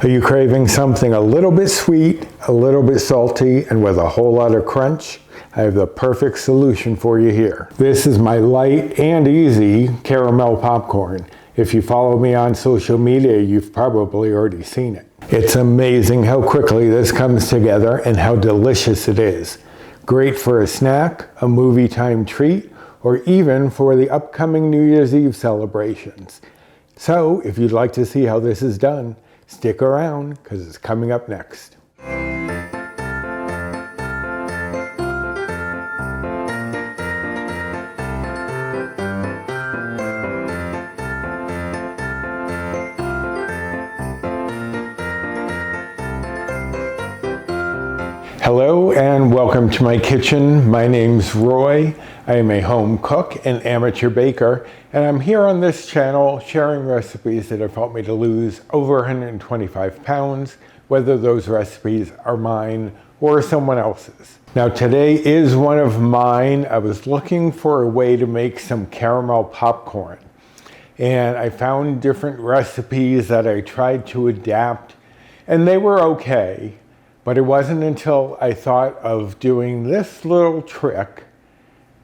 Are you craving something a little bit sweet, a little bit salty, and with a whole lot of crunch? I have the perfect solution for you here. This is my light and easy caramel popcorn. If you follow me on social media, you've probably already seen it. It's amazing how quickly this comes together and how delicious it is. Great for a snack, a movie time treat, or even for the upcoming New Year's Eve celebrations. So if you'd like to see how this is done, stick around because it's coming up next. Hello and welcome to my kitchen. My name's Roy. I am a home cook and amateur baker, and I'm here on this channel sharing recipes that have helped me to lose over 125 pounds, whether those recipes are mine or someone else's. Now today is one of mine. I was looking for a way to make some caramel popcorn, and I found different recipes that I tried to adapt, and they were okay. But it wasn't until I thought of doing this little trick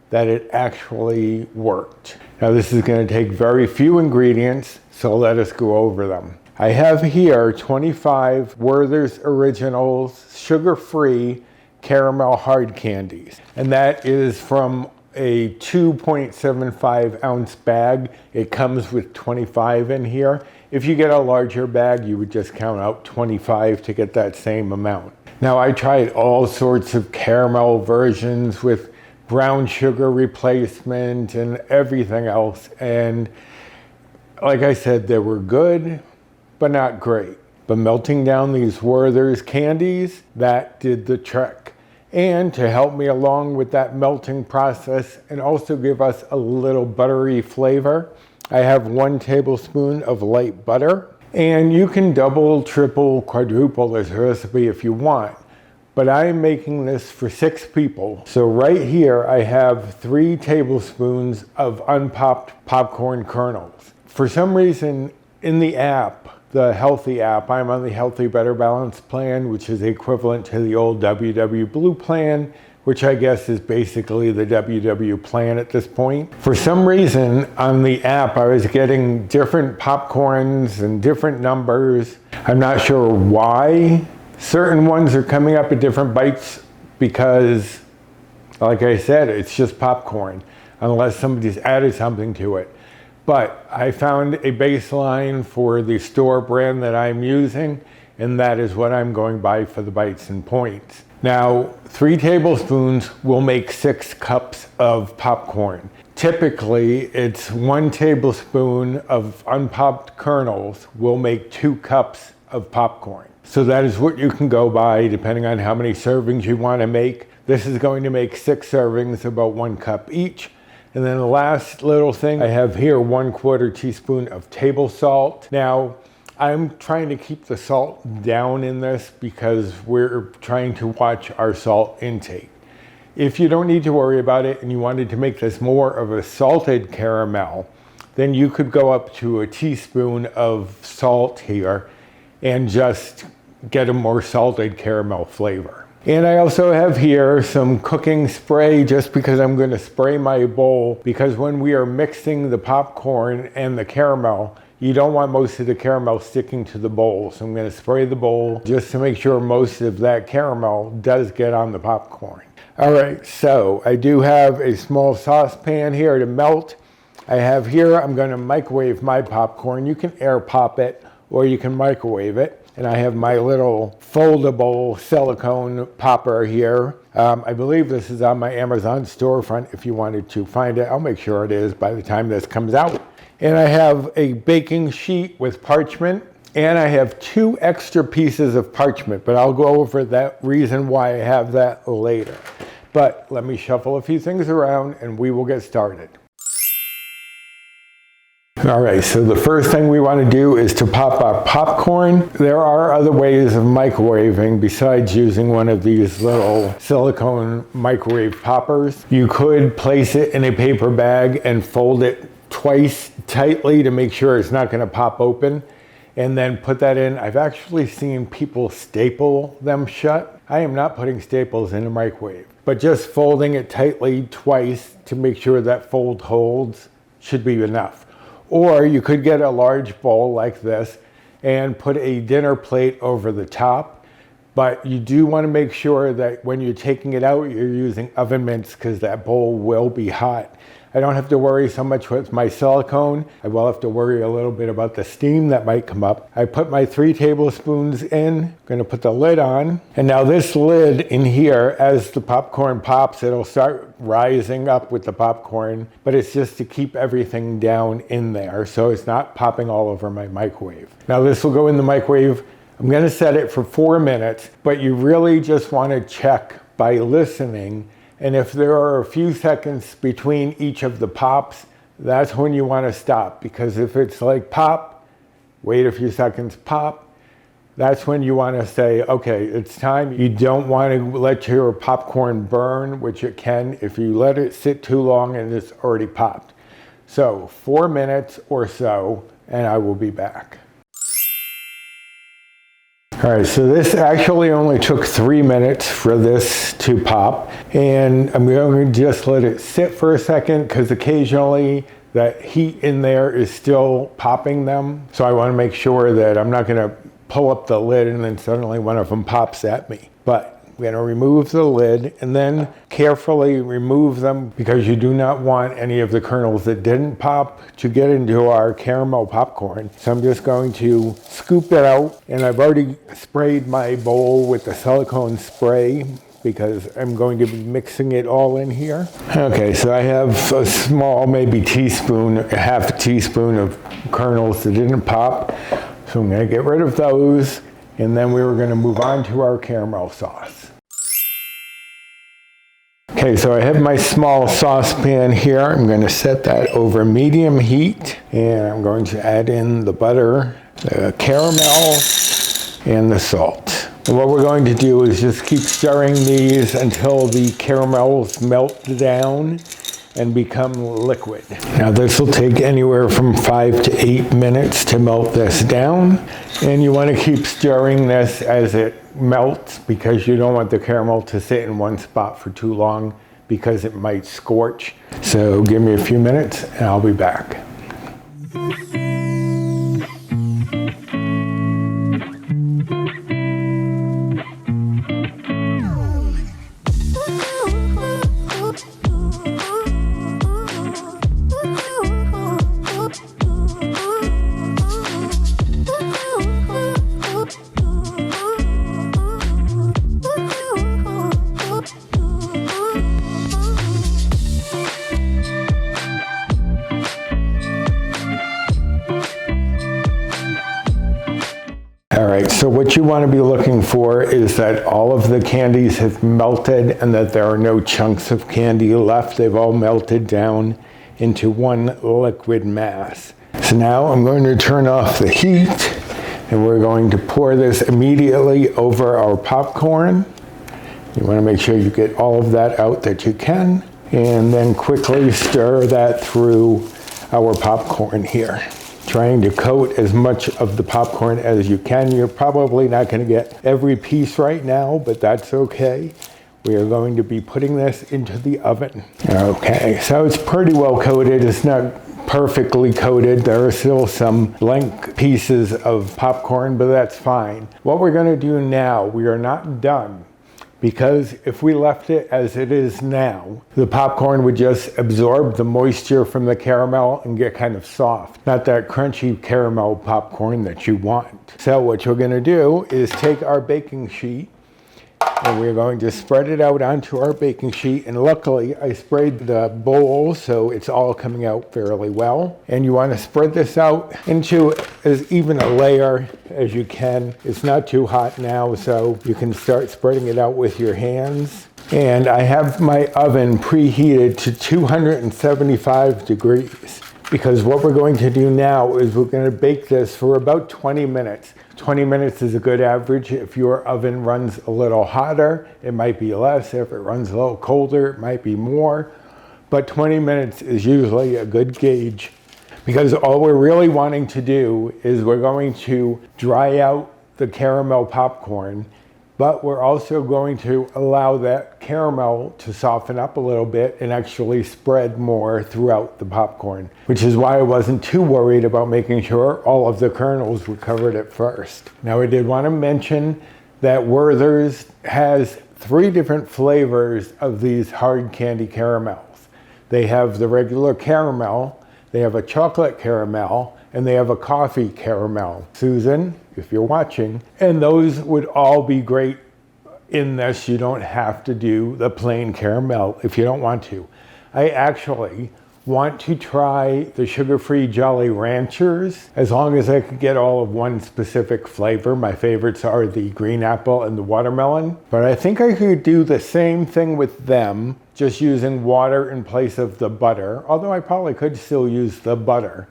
that it actually worked. Now this is going to take very few ingredients, so let us go over them. I have here 25 Werther's Originals sugar-free caramel hard candies. And that is from a 2.75 ounce bag. It comes with 25 in here. If you get a larger bag, you would just count out 25 to get that same amount. Now I tried all sorts of caramel versions with brown sugar replacement and everything else. And like I said, they were good, but not great. But melting down these Werther's candies, that did the trick. And to help me along with that melting process and also give us a little buttery flavor, I have 1 tablespoon of light butter. And you can double, triple, quadruple this recipe if you want. But I'm making this for 6 people. So right here I have 3 tablespoons of unpopped popcorn kernels. For some reason in the app, the healthy app, I'm on the Healthy Better Balanced plan, which is equivalent to the old WW Blue plan, which I guess is basically the WW plan at this point. For some reason on the app, I was getting different popcorns and different numbers. I'm not sure why. Certain ones are coming up at different bites because, like I said, it's just popcorn, unless somebody's added something to it. But I found a baseline for the store brand that I'm using, and that is what I'm going by for the bites and points. Now, 3 tablespoons will make 6 cups of popcorn. Typically, it's 1 tablespoon of unpopped kernels will make 2 cups of popcorn. So that is what you can go by depending on how many servings you want to make. This is going to make 6 servings, about 1 cup each. And then the last little thing, I have here 1/4 teaspoon of table salt. Now, I'm trying to keep the salt down in this because we're trying to watch our salt intake. If you don't need to worry about it and you wanted to make this more of a salted caramel, then you could go up to a teaspoon of salt here and just get a more salted caramel flavor. And I also have here some cooking spray just because I'm going to spray my bowl, because when we are mixing the popcorn and the caramel, you don't want most of the caramel sticking to the bowl. So I'm going to spray the bowl just to make sure most of that caramel does get on the popcorn. All right, so I do have a small saucepan here to melt. I have here, I'm going to microwave my popcorn. You can air pop it or you can microwave it. And I have my little foldable silicone popper here. I believe this is on my Amazon storefront if you wanted to find it. I'll make sure it is by the time this comes out. And I have a baking sheet with parchment. And I have 2 extra pieces of parchment, but I'll go over that reason why I have that later. But let me shuffle a few things around and we will get started. All right, so the first thing we want to do is to pop our popcorn. There are other ways of microwaving besides using one of these little silicone microwave poppers. You could place it in a paper bag and fold it twice tightly to make sure it's not going to pop open. and then put that in. I've actually seen people staple them shut. I am not putting staples in a microwave, but just folding it tightly twice to make sure that fold holds should be enough. Or you could get a large bowl like this and put a dinner plate over the top. But you do want to make sure that when you're taking it out, you're using oven mitts because that bowl will be hot. I don't have to worry so much with my silicone. I will have to worry a little bit about the steam that might come up. I put my 3 tablespoons in, I'm gonna put the lid on. And now this lid in here, as the popcorn pops, it'll start rising up with the popcorn, but it's just to keep everything down in there so it's not popping all over my microwave. Now this will go in the microwave. I'm gonna set it for 4 minutes, but you really just wanna check by listening. And if there are a few seconds between each of the pops, that's when you want to stop. Because if it's like pop, wait a few seconds, pop, that's when you want to say, okay, it's time. You don't want to let your popcorn burn, which it can if you let it sit too long and it's already popped. So 4 minutes or so, and I will be back. All right, so this actually only took 3 minutes for this to pop, and I'm going to just let it sit for a second because occasionally that heat in there is still popping them. So I want to make sure that I'm not going to pull up the lid and then suddenly one of them pops at me. But I'm going to remove the lid and then carefully remove them because you do not want any of the kernels that didn't pop to get into our caramel popcorn. So I'm just going to scoop it out, and I've already sprayed my bowl with the silicone spray because I'm going to be mixing it all in here. Okay, so I have a small, maybe teaspoon, half a teaspoon of kernels that didn't pop. So I'm going to get rid of those, and then we were going to move on to our caramel sauce. Okay, so I have my small saucepan here. I'm going to set that over medium heat, and I'm going to add in the butter, the caramel, and the salt. And what we're going to do is just keep stirring these until the caramels melt down and become liquid. Now this will take anywhere from 5 to 8 minutes to melt this down, and you want to keep stirring this as it melts because you don't want the caramel to sit in one spot for too long because it might scorch. So give me a few minutes and I'll be back. All right, so what you want to be looking for is that all of the candies have melted and that there are no chunks of candy left. They've all melted down into one liquid mass. So now I'm going to turn off the heat and we're going to pour this immediately over our popcorn. You want to make sure you get all of that out that you can, and then quickly stir that through our popcorn here, trying to coat as much of the popcorn as you can. You're probably not going to get every piece right now, but that's okay. We are going to be putting this into the oven. Okay, so it's pretty well coated. It's not perfectly coated. There are still some blank pieces of popcorn, but that's fine. What we're going to do now, we are not done, because if we left it as it is now, the popcorn would just absorb the moisture from the caramel and get kind of soft. Not that crunchy caramel popcorn that you want. So what you're going to do is take our baking sheet and we're going to spread it out onto our baking sheet. And luckily I sprayed the bowl so it's all coming out fairly well. And you want to spread this out into as even a layer as you can. It's not too hot now, so you can start spreading it out with your hands. And I have my oven preheated to 275 degrees. Because what we're going to do now is we're going to bake this for about 20 minutes. 20 minutes is a good average. If your oven runs a little hotter, it might be less. If it runs a little colder, it might be more. But 20 minutes is usually a good gauge. because all we're really wanting to do is we're going to dry out the caramel popcorn, but we're also going to allow that caramel to soften up a little bit and actually spread more throughout the popcorn, which is why I wasn't too worried about making sure all of the kernels were covered at first. Now I did want to mention that Werther's has 3 different flavors of these hard candy caramels. They have the regular caramel, they have a chocolate caramel, and they have a coffee caramel. Susan, if you're watching, and those would all be great in this. You don't have to do the plain caramel if you don't want to. I actually want to try the sugar-free Jolly Ranchers, as long as I could get all of one specific flavor. My favorites are the green apple and the watermelon, but I think I could do the same thing with them, just using water in place of the butter, although I probably could still use the butter.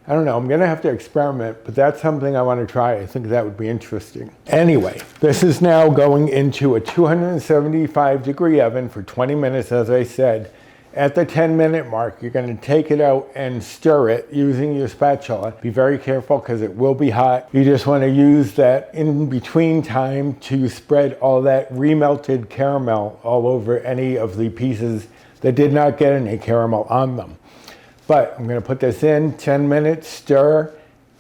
I don't know, I'm gonna have to experiment, but that's something I want to try. I think that would be interesting. Anyway, this is now going into a 275-degree oven for 20 minutes, as I said. At the 10-minute mark, you're gonna take it out and stir it using your spatula. Be very careful because it will be hot. You just wanna use that in between time to spread all that remelted caramel all over any of the pieces that did not get any caramel on them. But I'm gonna put this in, 10 minutes, stir,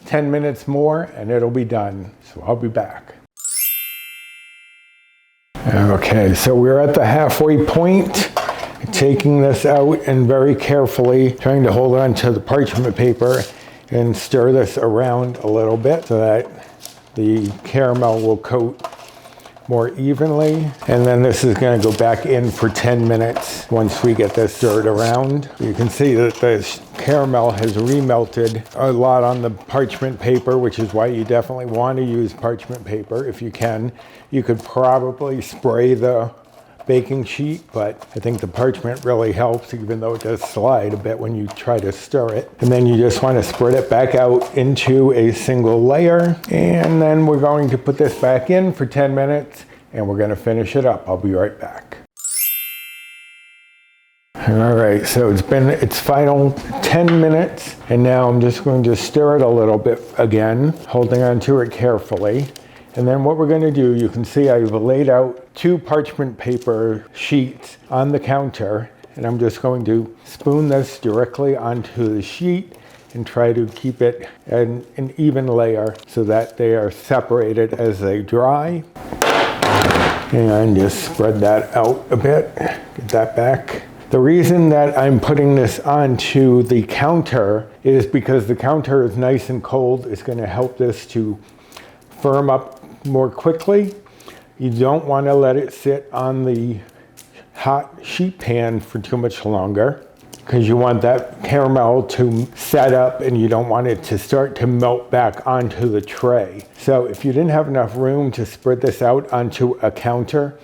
10 minutes more, and it'll be done. So I'll be back. Okay, so we're at the halfway point. Taking this out and very carefully trying to hold on to the parchment paper and stir this around a little bit so that the caramel will coat more evenly. And then this is going to go back in for 10 minutes once we get this stirred around. You can see that the caramel has remelted a lot on the parchment paper, which is why you definitely want to use parchment paper if you can. You could probably spray the baking sheet, but I think the parchment really helps, even though it does slide a bit when you try to stir it. And then you just want to spread it back out into a single layer. And then we're going to put this back in for 10 minutes and we're going to finish it up. I'll be right back. All right, so it's been its final 10 minutes and now I'm just going to stir it a little bit again, holding on to it carefully. And then what we're going to do, you can see I've laid out 2 parchment paper sheets on the counter, and I'm just going to spoon this directly onto the sheet and try to keep it an even layer so that they are separated as they dry. And just spread that out a bit, get that back. The reason that I'm putting this onto the counter is because the counter is nice and cold. It's going to help this to firm up more quickly. You don't want to let it sit on the hot sheet pan for too much longer because you want that caramel to set up and you don't want it to start to melt back onto the tray. So if you didn't have enough room to spread this out onto a counter,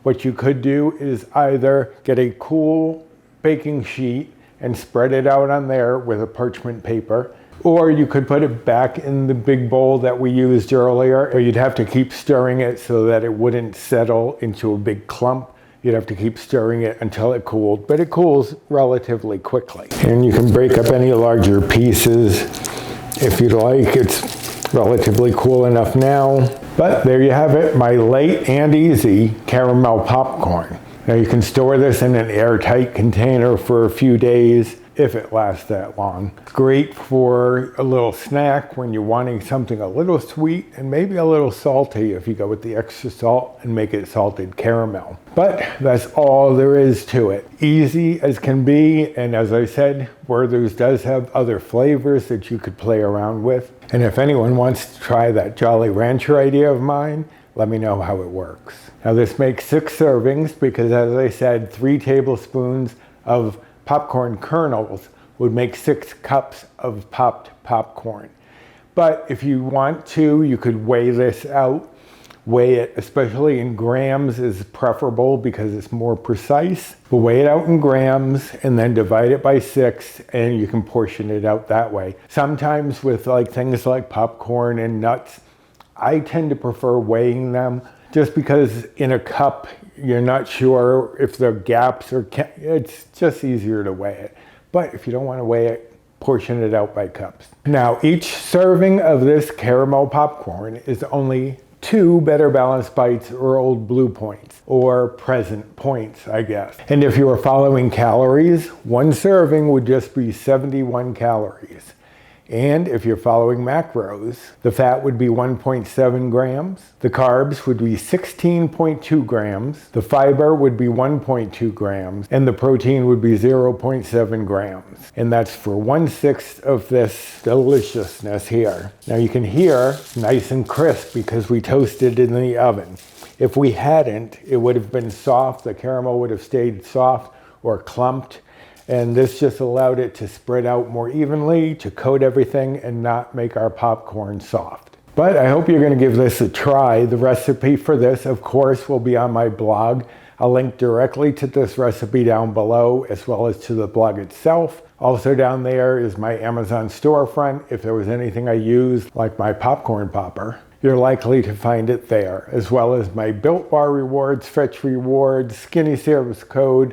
what you could do is either get a cool baking sheet and spread it out on there with a parchment paper, or you could put it back in the big bowl that we used earlier, or you'd have to keep stirring it so that it wouldn't settle into a big clump. You'd have to keep stirring it until it cooled, but it cools relatively quickly. And you can break up any larger pieces if you'd like. It's relatively cool enough now. But there you have it, my light and easy caramel popcorn. Now you can store this in an airtight container for a few days if it lasts that long. Great for a little snack when you're wanting something a little sweet and maybe a little salty if you go with the extra salt and make it salted caramel. But that's all there is to it. Easy as can be, and as I said, Werther's does have other flavors that you could play around with. And if anyone wants to try that Jolly Rancher idea of mine, let me know how it works. Now this makes 6 servings because, as I said, 3 tablespoons of popcorn kernels would make 6 cups of popped popcorn. But if you want to, you could weigh this out. Weigh it, especially in grams, is preferable because it's more precise. But weigh it out in grams and then divide it by 6 and you can portion it out that way. Sometimes with things like popcorn and nuts, I tend to prefer weighing them just because in a cup you're not sure if there are gaps or it's just easier to weigh it. But if you don't want to weigh it, portion it out by cups. Now, each serving of this caramel popcorn is only 2 Better Balanced Bites or Old Blue points, or present points, I guess. And if you were following calories, 1 serving would just be 71 calories. And if you're following macros, the fat would be 1.7 grams, the carbs would be 16.2 grams, the fiber would be 1.2 grams, and the protein would be 0.7 grams. And that's for 1/6 of this deliciousness here. Now you can hear nice and crisp because we toasted it in the oven. If we hadn't, it would have been soft, the caramel would have stayed soft or clumped. And this just allowed it to spread out more evenly, to coat everything and not make our popcorn soft. But I hope you're going to give this a try. The recipe for this, of course, will be on my blog. I'll link directly to this recipe down below, as well as to the blog itself. Also down there is my Amazon storefront. If there was anything I used, like my popcorn popper, you're likely to find it there, as well as my Built Bar rewards, Fetch rewards, Skinny Service code,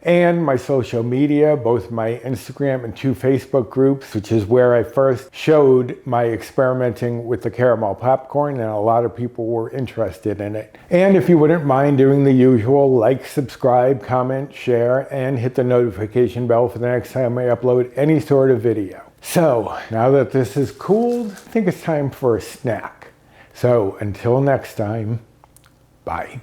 and my social media, both my Instagram and 2 Facebook groups, which is where I first showed my experimenting with the caramel popcorn, and a lot of people were interested in it. And if you wouldn't mind doing the usual, like, subscribe, comment, share, and hit the notification bell for the next time I upload any sort of video. So, now that this is cooled, I think it's time for a snack. So, until next time, bye.